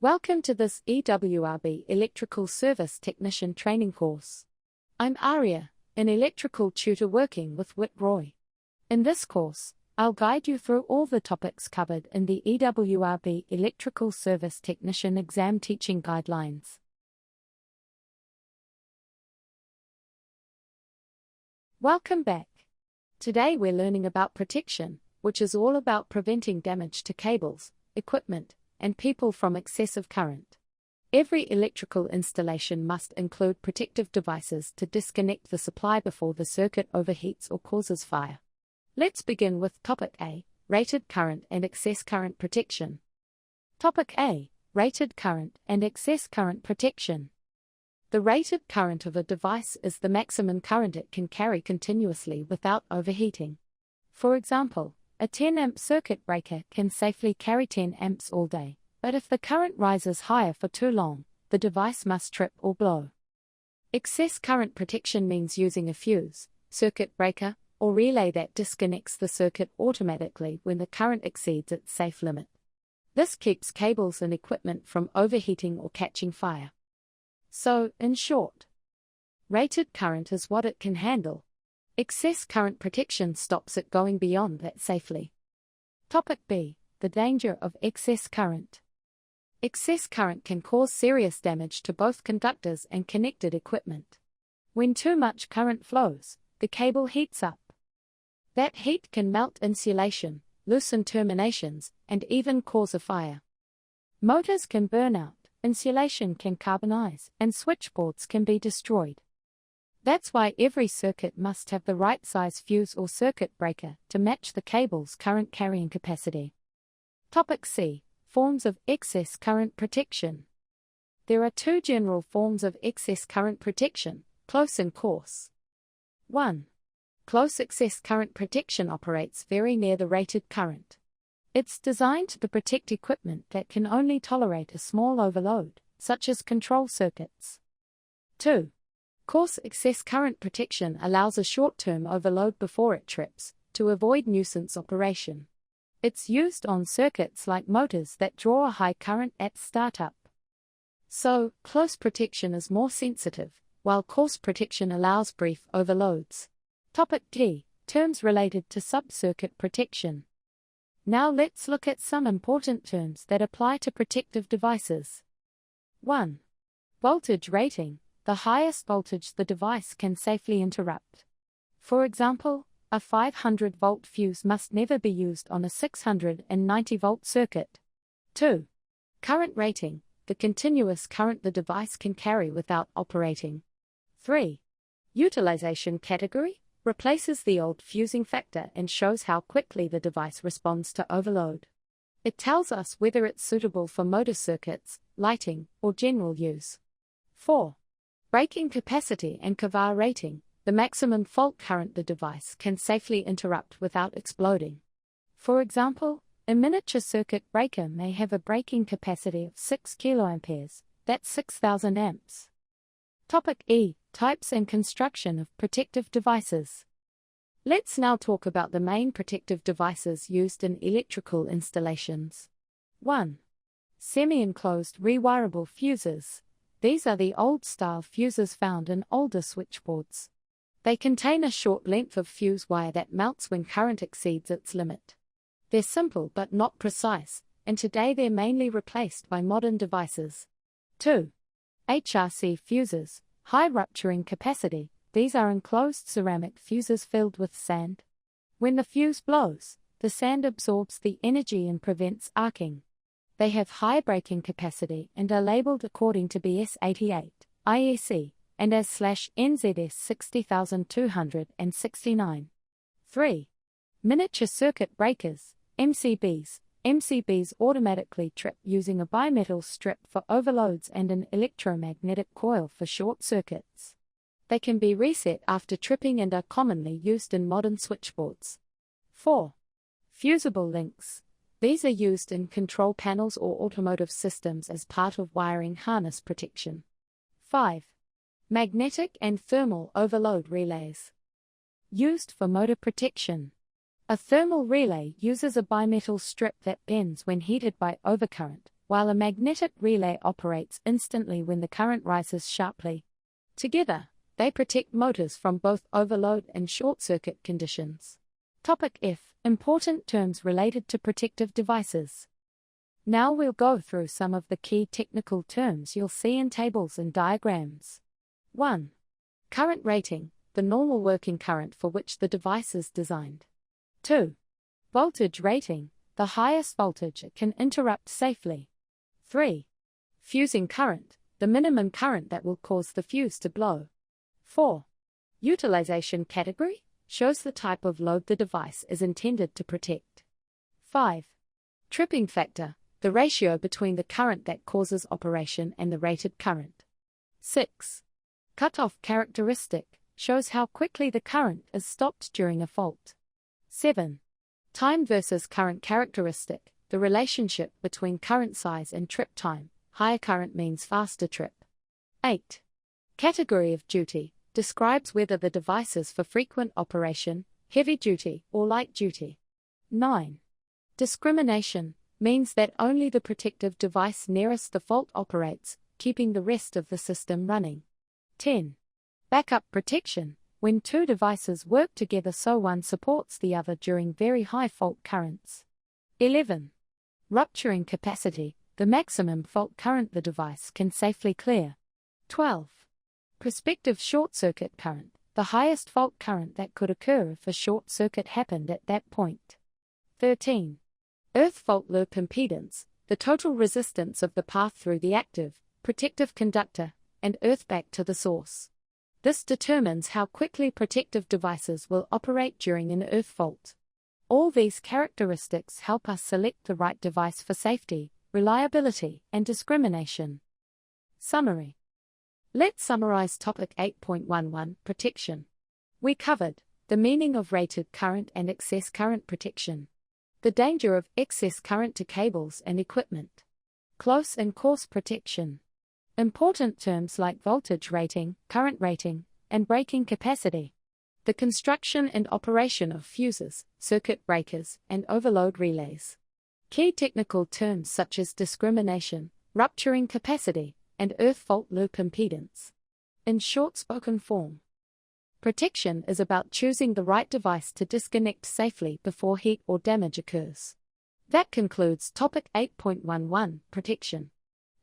Welcome to this EWRB Electrical Service Technician Training course. I'm Aria, an electrical tutor working with Roy. In this course, I'll guide you through all the topics covered in the EWRB Electrical Service Technician Exam Teaching Guidelines. Welcome back. Today we're learning about protection, which is all about preventing damage to cables, equipment, and people from excessive current. Every electrical installation must include protective devices to disconnect the supply before the circuit overheats or causes fire. Let's begin with Topic A, Rated Current and Excess Current Protection. Topic A, Rated Current and Excess Current Protection. The rated current of a device is the maximum current it can carry continuously without overheating. For example, a 10-amp circuit breaker can safely carry 10 amps all day, but if the current rises higher for too long, the device must trip or blow. Excess current protection means using a fuse, circuit breaker, or relay that disconnects the circuit automatically when the current exceeds its safe limit. This keeps cables and equipment from overheating or catching fire. So, in short, rated current is what it can handle. Excess current protection stops it going beyond that safely. Topic B, the danger of excess current. Excess current can cause serious damage to both conductors and connected equipment. When too much current flows, the cable heats up. That heat can melt insulation, loosen terminations, and even cause a fire. Motors can burn out, insulation can carbonize, and switchboards can be destroyed. That's why every circuit must have the right size fuse or circuit breaker to match the cable's current carrying capacity. Topic C, Forms of Excess Current Protection. There are two general forms of excess current protection, close and coarse. 1. Close excess current protection operates very near the rated current. It's designed to protect equipment that can only tolerate a small overload, such as control circuits. 2. Coarse excess current protection allows a short-term overload before it trips, to avoid nuisance operation. It's used on circuits like motors that draw a high current at startup. So, close protection is more sensitive, while coarse protection allows brief overloads. Topic D, Terms related to sub-circuit protection. Now let's look at some important terms that apply to protective devices. 1. Voltage rating. The highest voltage the device can safely interrupt. For example, a 500-volt fuse must never be used on a 690-volt circuit. 2. Current rating. The continuous current the device can carry without operating. 3. Utilization category. Replaces the old fusing factor and shows how quickly the device responds to overload. It tells us whether it's suitable for motor circuits, lighting, or general use. 4. Breaking capacity and kVAR rating. The maximum fault current the device can safely interrupt without exploding. For example, a miniature circuit breaker may have a breaking capacity of 6 kA, that's 6,000 amps. Topic E, Types and construction of protective devices. Let's now talk about the main protective devices used in electrical installations. 1. Semi-enclosed rewirable fuses. These are the old-style fuses found in older switchboards. They contain a short length of fuse wire that melts when current exceeds its limit. They're simple but not precise, and today they're mainly replaced by modern devices. 2. HRC fuses, high rupturing capacity. These are enclosed ceramic fuses filled with sand. When the fuse blows, the sand absorbs the energy and prevents arcing. They have high breaking capacity and are labeled according to BS 88, IEC, and as /NZS 60269. 3. Miniature circuit breakers, MCBs. MCBs automatically trip using a bimetal strip for overloads and an electromagnetic coil for short circuits. They can be reset after tripping and are commonly used in modern switchboards. 4. Fusible links. These are used in control panels or automotive systems as part of wiring harness protection. 5. Magnetic and thermal overload relays. Used for motor protection. A thermal relay uses a bimetal strip that bends when heated by overcurrent, while a magnetic relay operates instantly when the current rises sharply. Together, they protect motors from both overload and short-circuit conditions. Topic F. Important terms related to protective devices. Now we'll go through some of the key technical terms you'll see in tables and diagrams. 1. Current rating, the normal working current for which the device is designed. 2. Voltage rating, the highest voltage it can interrupt safely. 3. Fusing current, the minimum current that will cause the fuse to blow. 4. Utilization category, shows the type of load the device is intended to protect. 5. Tripping factor, the ratio between the current that causes operation and the rated current. 6. Cutoff characteristic, shows how quickly the current is stopped during a fault. 7. Time versus current characteristic, the relationship between current size and trip time. Higher current means faster trip. 8. Category of duty, describes whether the device is for frequent operation, heavy duty, or light duty. 9. Discrimination, means that only the protective device nearest the fault operates, keeping the rest of the system running. 10. Backup protection, when two devices work together so one supports the other during very high fault currents. 11. Rupturing capacity, the maximum fault current the device can safely clear. 12. Prospective short-circuit current, the highest fault current that could occur if a short circuit happened at that point. 13. Earth fault loop impedance, the total resistance of the path through the active, protective conductor, and earth back to the source. This determines how quickly protective devices will operate during an earth fault. All these characteristics help us select the right device for safety, reliability, and discrimination. Summary. Let's summarize topic 8.11, protection. We covered the meaning of rated current and excess current protection, the danger of excess current to cables and equipment, close and coarse protection. Important terms like voltage rating, current rating, and breaking capacity. The construction and operation of fuses, circuit breakers, and overload relays. Key technical terms such as discrimination, rupturing capacity, and earth fault loop impedance. In short spoken form, protection is about choosing the right device to disconnect safely before heat or damage occurs. That concludes topic 8.11, protection.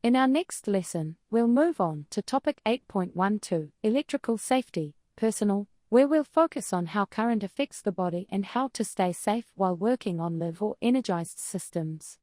In our next lesson, we'll move on to topic 8.12, electrical safety, personal, where we'll focus on how current affects the body and how to stay safe while working on live or energized systems.